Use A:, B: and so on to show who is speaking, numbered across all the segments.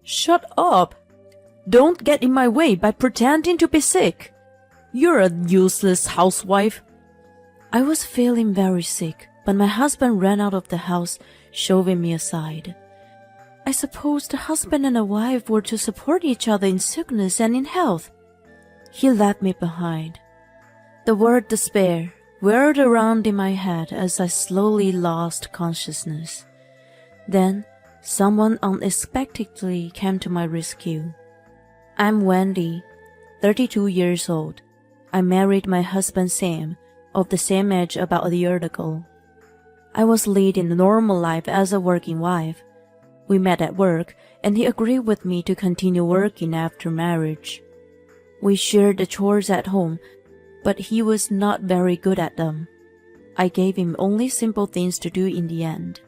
A: Shut up! Don't get in my way by pretending to be sick. You're a useless housewife. I was feeling very sick, but my husband ran out of the house, shoving me aside. I suppose the husband and the wife were to support each other in sickness and in health. He left me behind. The word despair whirled around in my head as I slowly lost consciousness. Then, someone unexpectedly came to my rescue. I'm Wendy, 32 years old. I married my husband Sam, of the same age about a year ago. I was leading a normal life as a working wife. We met at work, and he agreed with me to continue working after marriage. We shared the chores at home, but he was not very good at them. I gave him only simple things to do in the end.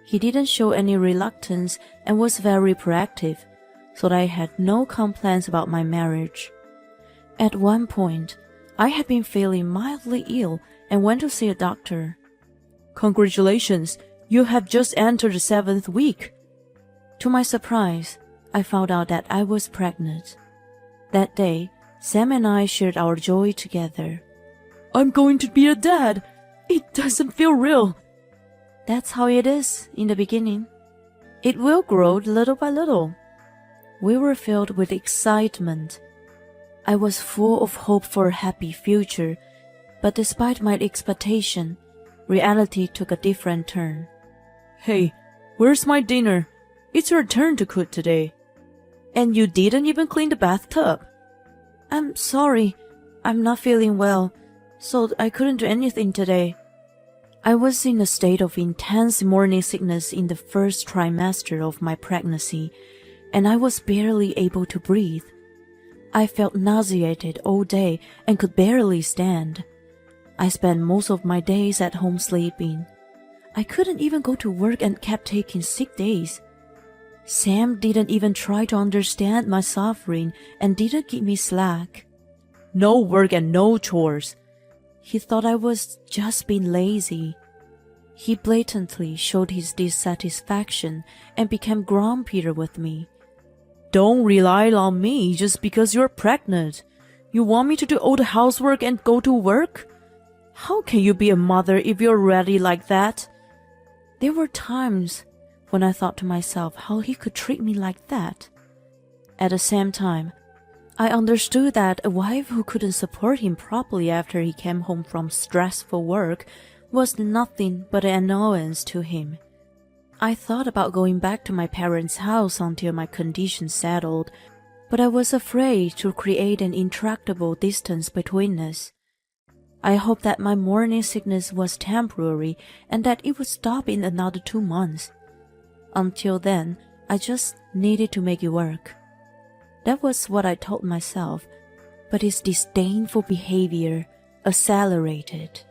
A: He didn't show any reluctance and was very proactive, so that I had no complaints about my marriage. At one point, I had been feeling mildly ill and went to see a doctor. Congratulations, you have just entered the 7th week. To my surprise, I found out that I was pregnant. That day, Sam and I shared our joy together. I'm going to be a dad. It doesn't feel real. That's how it is in the beginning. It will grow little by little. We were filled with excitement. I was full of hope for a happy future, but despite my expectation, reality took a different turn. Hey, where's my dinner? It's your turn to cook today. And you didn't even clean the bathtub. I'm sorry, I'm not feeling well, so I couldn't do anything today. I was in a state of intense morning sickness in the first trimester of my pregnancy, and I was barely able to breathe. I felt nauseated all day and could barely stand. I spent most of my days at home sleeping. I couldn't even go to work and kept taking sick days. Sam didn't even try to understand my suffering and didn't give me slack. No work and no chores. He thought I was just being lazy. He blatantly showed his dissatisfaction and became grumpier with me. Don't rely on me just because you're pregnant. You want me to do all the housework and go to work? How can you be a mother if you're already like that? There were times when I thought to myself how he could treat me like that. At the same time, I understood that a wife who couldn't support him properly after he came home from stressful work was nothing but an annoyance to him. I thought about going back to my parents' house until my condition settled, but I was afraid to create an intractable distance between us. I hoped that my morning sickness was temporary and that it would stop in another 2 months. Until then, I just needed to make it work. That was what I told myself, but his disdainful behavior accelerated.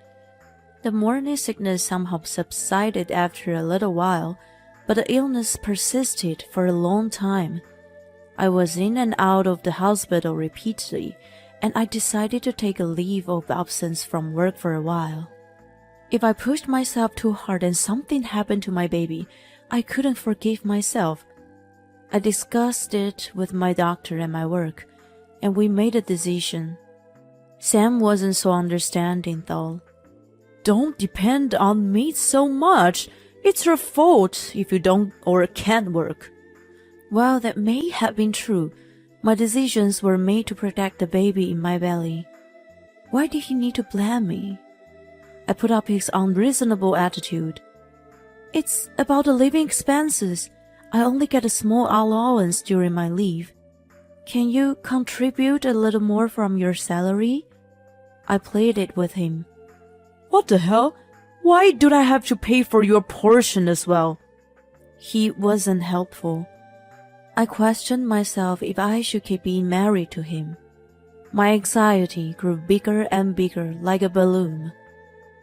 A: The morning sickness somehow subsided after a little while, but the illness persisted for a long time. I was in and out of the hospital repeatedly, and I decided to take a leave of absence from work for a while. If I pushed myself too hard and something happened to my baby, I couldn't forgive myself. I discussed it with my doctor and my work, and we made a decision. Sam wasn't so understanding though. Don't depend on me so much. It's your fault if you don't or can't work. While that may have been true, my decisions were made to protect the baby in my belly. Why did he need to blame me? I put up his unreasonable attitude. It's about the living expenses. I only get a small allowance during my leave. Can you contribute a little more from your salary? I pleaded with him. What the hell? Why do I have to pay for your portion as well? He wasn't helpful. I questioned myself if I should keep being married to him. My anxiety grew bigger and bigger like a balloon.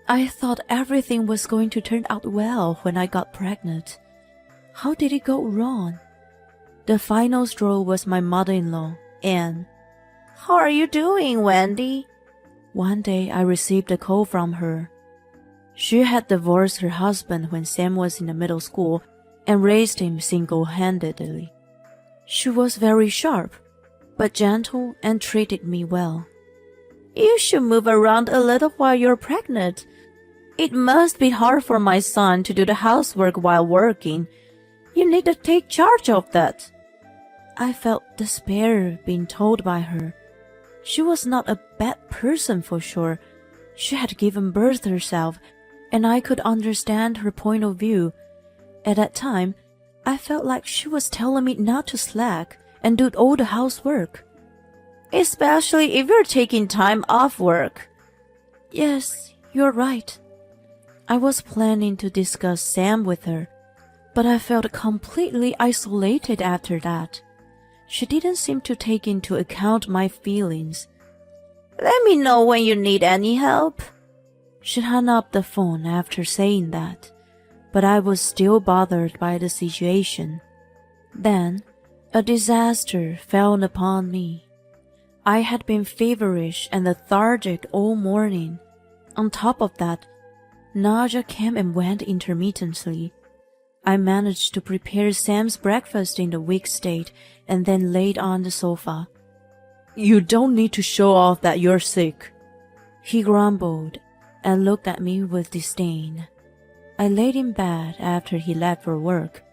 A: I thought everything was going to turn out well when I got pregnant. How did it go wrong? The final straw was my mother-in-law, Anne. How are you doing, Wendy? One day I received a call from her. She had divorced her husband when Sam was in the middle school and raised him single-handedly. She was very sharp, but gentle and treated me well. You should move around a little while you're pregnant. It must be hard for my son to do the housework while working. You need to take charge of that. I felt despair being told by her. She was not a bad person for sure. She had given birth herself, and I could understand her point of view. At that time, I felt like she was telling me not to slack and do all the housework. Especially if you're taking time off work. Yes, you're right. I was planning to discuss Sam with her, but I felt completely isolated after that. She didn't seem to take into account my feelings. Let me know when you need any help. She hung up the phone after saying that, but I was still bothered by the situation. Then, a disaster fell upon me. I had been feverish and lethargic all morning. On top of that, nausea came and went intermittently. I managed to prepare Sam's breakfast in the weak state and then laid on the sofa. You don't need to show off that you're sick, he grumbled and looked at me with disdain. I laid in bed after he left for work,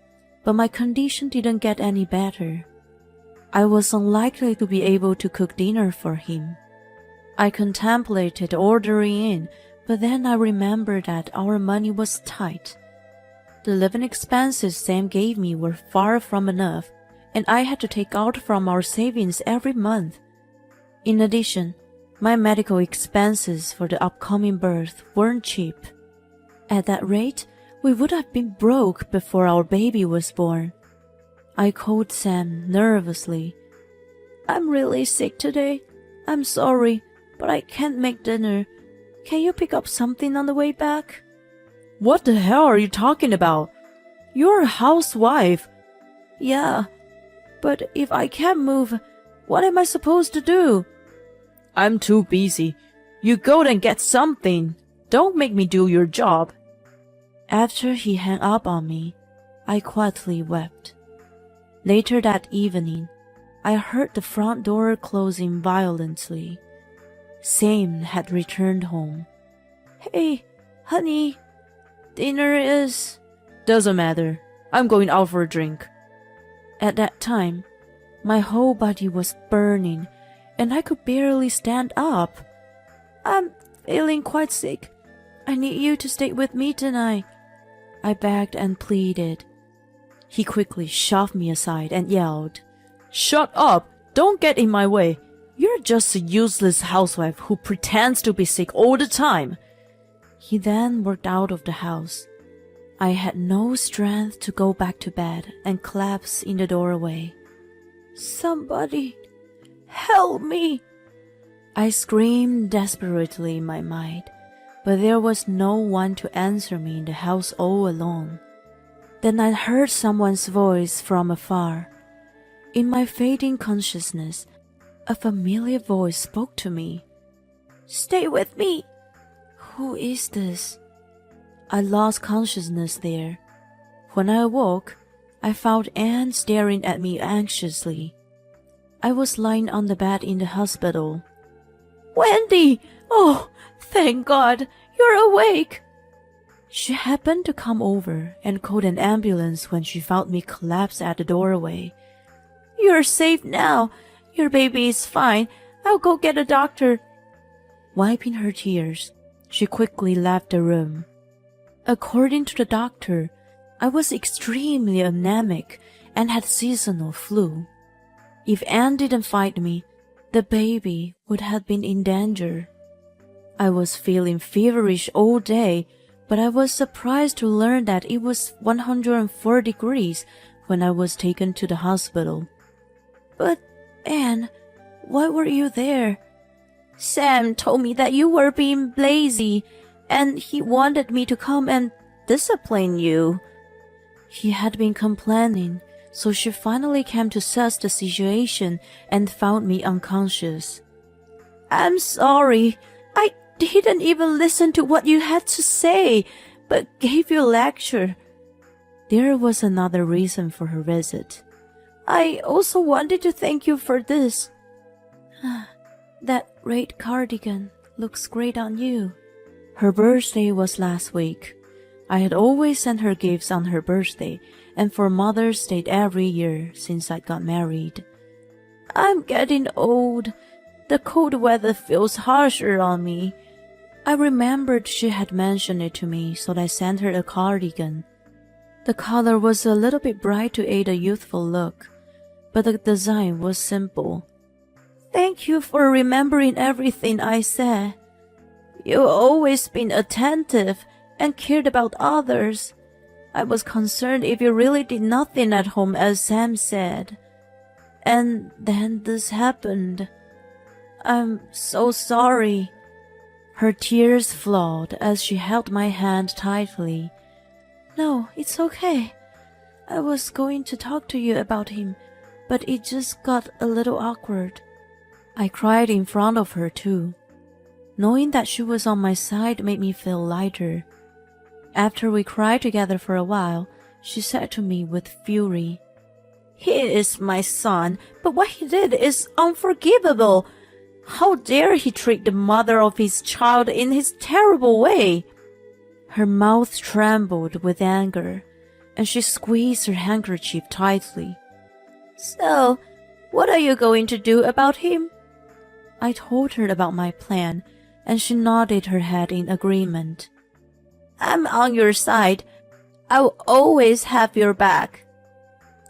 A: but my condition didn't get any better. I was unlikely to be able to cook dinner for him. I contemplated ordering in, but then I remembered that our money was tight. The living expenses Sam gave me were far from enough, and I had to take out from our savings every month. In addition, my medical expenses for the upcoming birth weren't cheap. At that rate, we would have been broke before our baby was born. I called Sam nervously. I'm really sick today. I'm sorry, but I can't make dinner. Can you pick up something on the way back? What the hell are you talking about? You're a housewife. Yeah, but if I can't move, what am I supposed to do? I'm too busy. You go and get something. Don't make me do your job. After he hung up on me, I quietly wept. Later that evening, I heard the front door closing violently. Sam had returned home. Hey, honey, dinner is... Doesn't matter. I'm going out for a drink. At that time, my whole body was burning, and I could barely stand up. I'm feeling quite sick. I need you to stay with me tonight. I begged and pleaded. He quickly shoved me aside and yelled, Shut up! Don't get in my way! You're just a useless housewife who pretends to be sick all the time. He then walked out of the house. I had no strength to go back to bed and collapsed in the doorway. Somebody, help me! I screamed desperately in my mind, but there was no one to answer me in the house all alone. Then I heard someone's voice from afar. In my fading consciousness, a familiar voice spoke to me. Stay with me! Who is this? I lost consciousness there. When I awoke, I found Anne staring at me anxiously. I was lying on the bed in the hospital. Wendy! Oh, thank God, you're awake! She happened to come over and called an ambulance when she found me collapsed at the doorway. You're safe now. Your baby is fine. I'll go get a doctor. Wiping her tears, she quickly left the room. According to the doctor, I was extremely anemic and had seasonal flu. If Anne didn't find me, the baby would have been in danger. I was feeling feverish all day, but I was surprised to learn that it was 104 degrees when I was taken to the hospital. But, Anne, why were you there? Sam told me that you were being lazy, and he wanted me to come and discipline you. He had been complaining, so she finally came to assess the situation and found me unconscious. I'm sorry. I didn't even listen to what you had to say, but gave you a lecture. There was another reason for her visit. I also wanted to thank you for this. That red cardigan looks great on you. Her birthday was last week. I had always sent her gifts on her birthday and for Mother's Day every year since I got married. I'm getting old. The cold weather feels harsher on me. I remembered she had mentioned it to me, so I sent her a cardigan. The color was a little bit bright to aid a youthful look, but the design was simple. Thank you for remembering everything I said. You've always been attentive and cared about others. I was concerned if you really did nothing at home, as Sam said. And then this happened. I'm so sorry. Her tears flowed as she held my hand tightly. No, it's okay. I was going to talk to you about him, but it just got a little awkward. I cried in front of her too. Knowing that she was on my side made me feel lighter. After we cried together for a while, she said to me with fury, He is my son, but what he did is unforgivable. How dare he treat the mother of his child in his terrible way? Her mouth trembled with anger, and she squeezed her handkerchief tightly. So, what are you going to do about him? I told her about my plan, and she nodded her head in agreement. I'm on your side. I'll always have your back.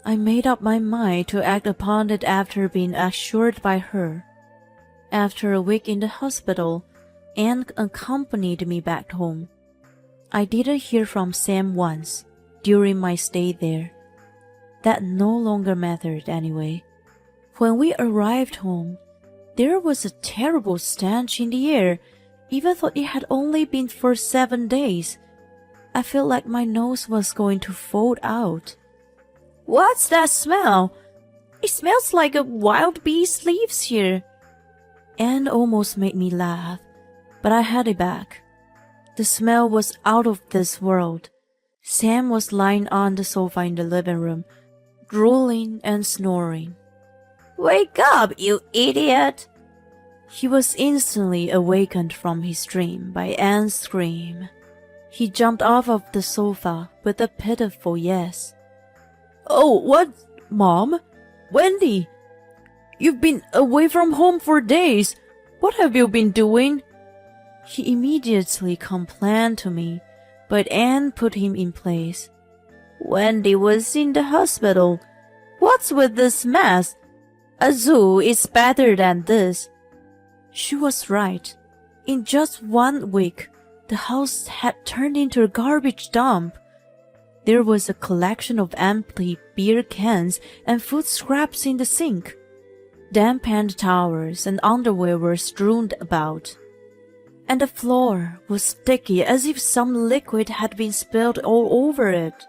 A: I made up my mind to act upon it after being assured by her. After a week in the hospital, Anne accompanied me back home. I didn't hear from Sam once during my stay there. That no longer mattered anyway. When we arrived home, there was a terrible stench in the air, even though it had only been for 7 days. I felt like my nose was going to fall out. What's that smell? It smells like a wild beast lives here. Anne almost made me laugh, but I had it back. The smell was out of this world. Sam was lying on the sofa in the living room, drooling and snoring. Wake up, you idiot! He was instantly awakened from his dream by Anne's scream. He jumped off of the sofa with a pitiful yes. Oh, what? Mom? Wendy? You've been away from home for days. What have you been doing? He immediately complained to me, but Anne put him in place. Wendy was in the hospital. What's with this mess? A zoo is better than this. She was right. In just 1 week, the house had turned into a garbage dump. There was a collection of empty beer cans and food scraps in the sink. Damp hand towels and underwear were strewn about. And the floor was sticky as if some liquid had been spilled all over it.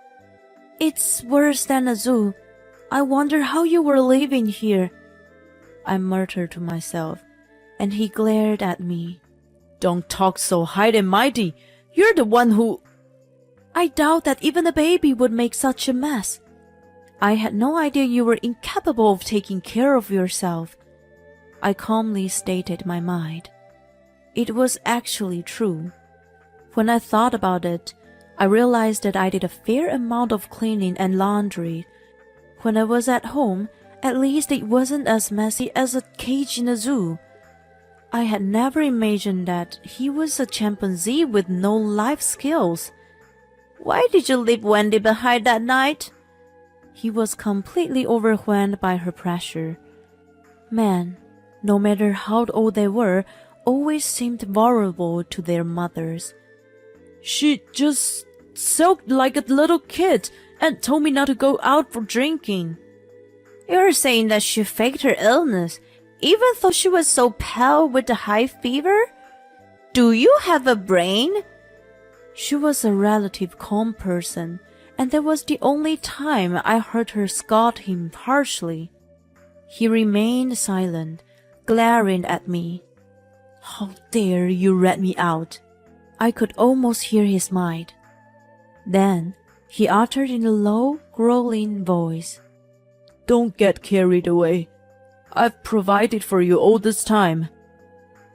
A: It's worse than a zoo. I wonder how you were living here, I muttered to myself, and he glared at me. Don't talk so high and mighty. You're the one who... I doubt that even a baby would make such a mess. I had no idea you were incapable of taking care of yourself. I calmly stated my mind. It was actually true. When I thought about it, I realized that I did a fair amount of cleaning and laundry. When I was at home, at least it wasn't as messy as a cage in a zoo. I had never imagined that he was a chimpanzee with no life skills. Why did you leave Wendy behind that night? He was completely overwhelmed by her pressure. Men, no matter how old they were, always seemed vulnerable to their mothers. She just sulked like a little kid and told me not to go out for drinking. You're saying that she faked her illness, even though she was so pale with the high fever? Do you have a brain? She was a relative calm person, and that was the only time I heard her scold him harshly. He remained silent, glaring at me. How dare you rat me out? I could almost hear his mind. Then he uttered in a low, growling voice, Don't get carried away. I've provided for you all this time.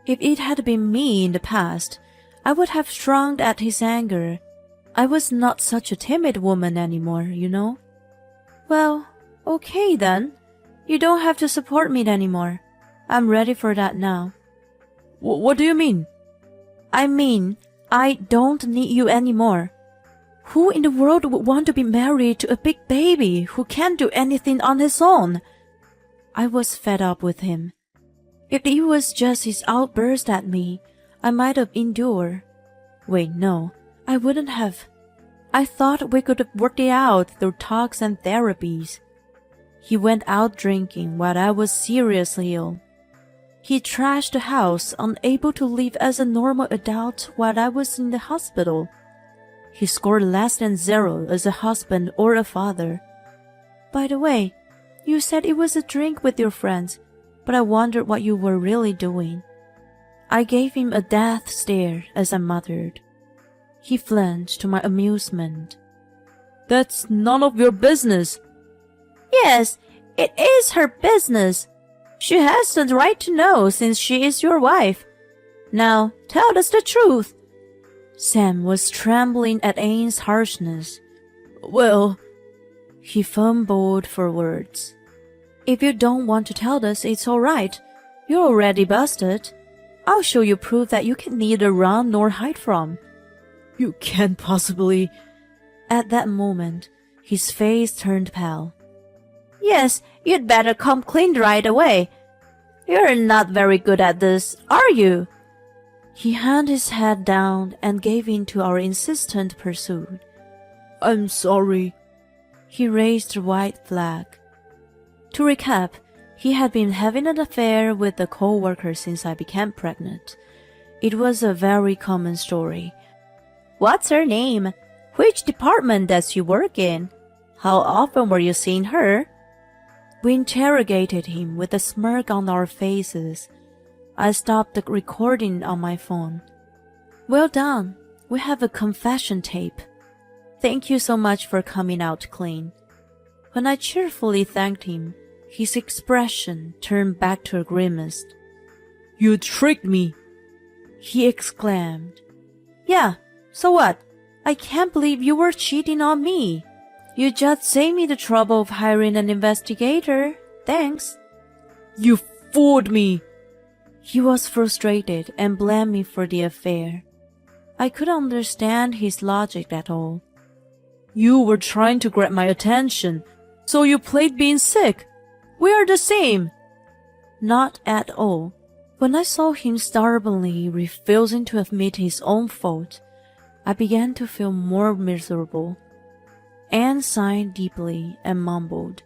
A: If it had been me in the past, I would have shrunk at his anger. I was not such a timid woman anymore, you know. Well, okay then. You don't have to support me anymore. I'm ready for that now. What do you mean? I mean, I don't need you anymore. Who in the world would want to be married to a big baby who can't do anything on his own? I was fed up with him. If it was just his outburst at me, I might have endured. Wait, no, I wouldn't have. I thought we could have worked it out through talks and therapies. He went out drinking while I was seriously ill. He trashed the house, unable to live as a normal adult while I was in the hospital. He scored less than 0 as a husband or a father. By the way, you said it was a drink with your friends, but I wondered what you were really doing. I gave him a death stare as I muttered. He flinched to my amusement. That's none of your business. Yes, it is her business. She has the right to know since she is your wife. Now, tell us the truth. Sam was trembling at Anne's harshness. Well, he fumbled for words. If you don't want to tell us, it's all right. You're already busted. I'll show you proof that you can neither run nor hide from. You can't possibly... At that moment, his face turned pale. Yes, you'd better come clean right away. You're not very good at this, are you? He handed his head down and gave in to our insistent pursuit. I'm sorry. He raised a white flag. To recap, he had been having an affair with a co-worker since I became pregnant. It was a very common story. What's her name? Which department does she work in? How often were you seeing her? We interrogated him with a smirk on our faces. I stopped the recording on my phone. Well done. We have a confession tape. Thank you so much for coming out clean. When I cheerfully thanked him, his expression turned back to a grimace. You tricked me, he exclaimed. Yeah, so what? I can't believe you were cheating on me. You just saved me the trouble of hiring an investigator. Thanks. You fooled me. He was frustrated and blamed me for the affair. I couldn't understand his logic at all. You were trying to grab my attention, so you played being sick. We are the same. Not at all. When I saw him stubbornly refusing to admit his own fault, I began to feel more miserable. Anne sighed deeply and mumbled,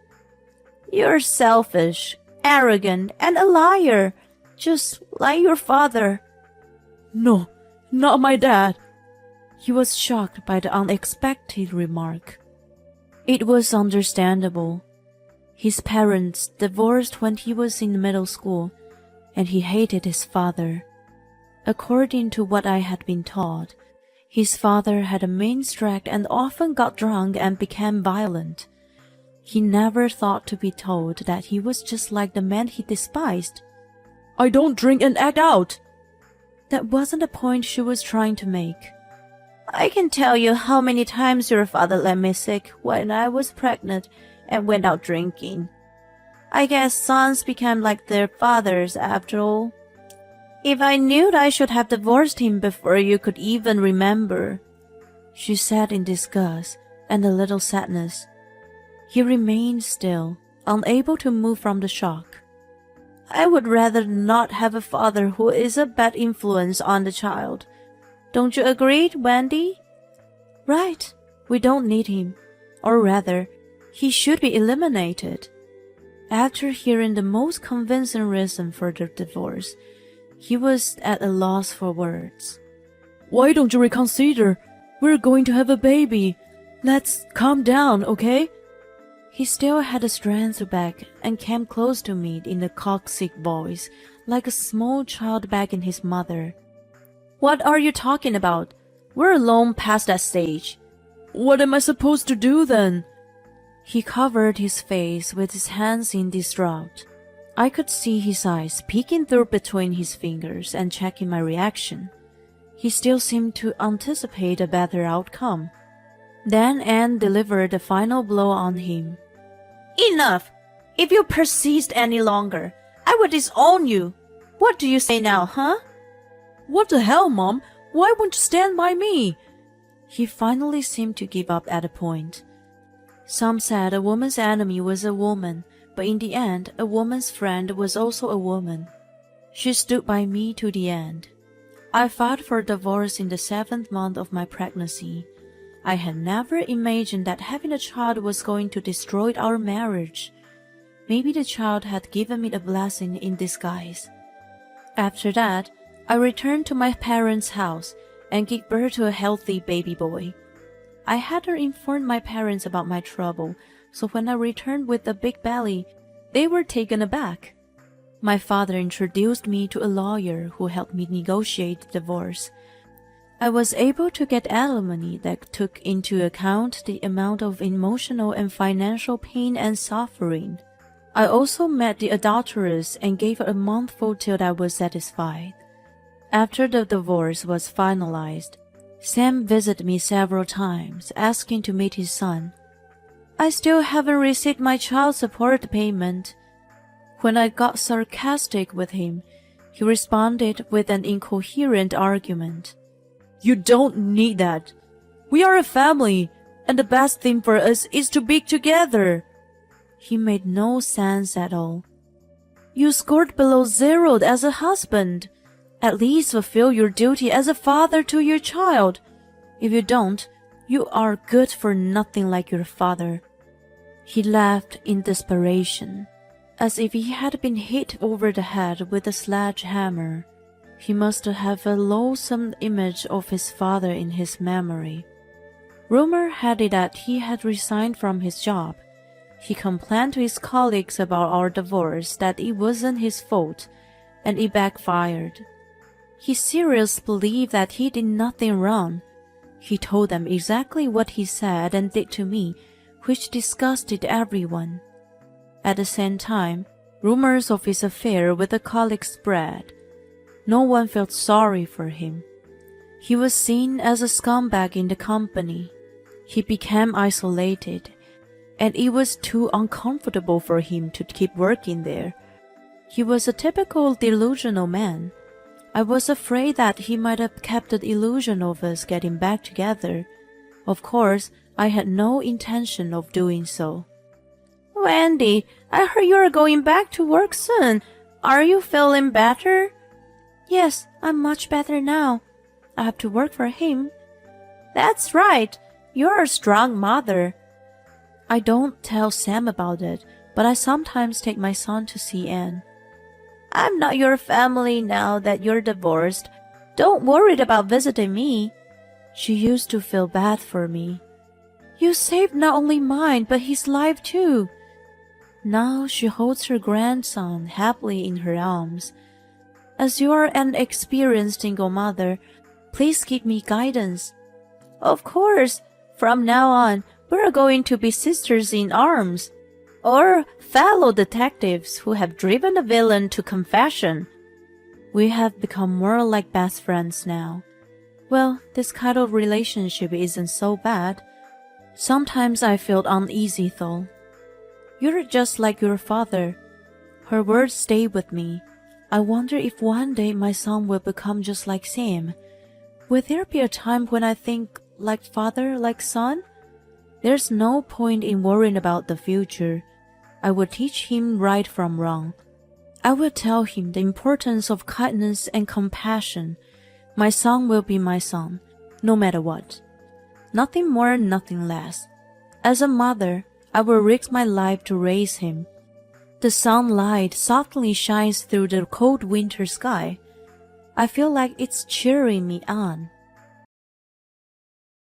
A: You're selfish, arrogant, and a liar, just like your father. No, not my dad. He was shocked by the unexpected remark. It was understandable. His parents divorced when he was in middle school, and he hated his father. According to what I had been taught, his father had a mean streak and often got drunk and became violent. He never thought to be told that he was just like the man he despised. I don't drink and act out. That wasn't the point she was trying to make. I can tell you how many times your father let me sick when I was pregnant and went out drinking. I guess sons became like their fathers after all. If I knew I should have divorced him before you could even remember, she said in disgust and a little sadness. He remained still, unable to move from the shock. I would rather not have a father who is a bad influence on the child. Don't you agree, Wendy? Right. We don't need him. Or rather, he should be eliminated. After hearing the most convincing reason for the divorce, he was at a loss for words. Why don't you reconsider? We're going to have a baby. Let's calm down, okay? He still had the strength back and came close to me in a cock-sick voice, like a small child begging his mother. What are you talking about? We're long past that stage. What am I supposed to do then? He covered his face with his hands in distraught. I could see his eyes peeking through between his fingers and checking my reaction. He still seemed to anticipate a better outcome. Then Anne delivered the final blow on him. "Enough! If you persist any longer, I will disown you. What do you say now, huh?" "What the hell, Mom? Why won't you stand by me?" He finally seemed to give up at a point. Some said a woman's enemy was a woman, but in the end, a woman's friend was also a woman. She stood by me to the end. I filed for divorce in the 7th month of my pregnancy. I had never imagined that having a child was going to destroy our marriage. Maybe the child had given me a blessing in disguise. After that, I returned to my parents' house and gave birth to a healthy baby boy. I hadn't informed my parents about my trouble, so when I returned with a big belly, they were taken aback. My father introduced me to a lawyer who helped me negotiate the divorce. I was able to get alimony that took into account the amount of emotional and financial pain and suffering. I also met the adulteress and gave her a monthful till I was satisfied. After the divorce was finalized, Sam visited me several times, asking to meet his son. "I still haven't received my child support payment." When I got sarcastic with him, he responded with an incoherent argument. "You don't need that. We are a family, and the best thing for us is to be together." He made no sense at all. "You scored below 0 as a husband. At least fulfill your duty as a father to your child. If you don't, you are good for nothing like your father." He laughed in desperation, as if he had been hit over the head with a sledgehammer. He must have a loathsome image of his father in his memory. Rumor had it that he had resigned from his job. He complained to his colleagues about our divorce that it wasn't his fault, and it backfired. He seriously believed that he did nothing wrong. He told them exactly what he said and did to me, which disgusted everyone. At the same time, rumors of his affair with a colleague spread. No one felt sorry for him. He was seen as a scumbag in the company. He became isolated, and it was too uncomfortable for him to keep working there. He was a typical delusional man. I was afraid that he might have kept the illusion of us getting back together. Of course, I had no intention of doing so. "Wendy, I heard you are going back to work soon. Are you feeling better?" "Yes, I'm much better now. I have to work for him." "That's right. You're a strong mother." I don't tell Sam about it, but I sometimes take my son to see Anne. "I'm not your family now that you're divorced. Don't worry about visiting me." She used to feel bad for me. "You saved not only mine, but his life too." Now she holds her grandson happily in her arms. "As you are an experienced single mother, please give me guidance." "Of course. From now on, we're going to be sisters in arms. Or fellow detectives who have driven a villain to confession." We have become more like best friends now. Well, this kind of relationship isn't so bad. Sometimes I feel uneasy though. "You're just like your father." Her words stay with me. I wonder if one day my son will become just like Sam. Will there be a time when I think like father, like son? There's no point in worrying about the future. I will teach him right from wrong. I will tell him the importance of kindness and compassion. My son will be my son, no matter what. Nothing more, nothing less. As a mother, I will risk my life to raise him. The sunlight softly shines through the cold winter sky. I feel like it's cheering me on.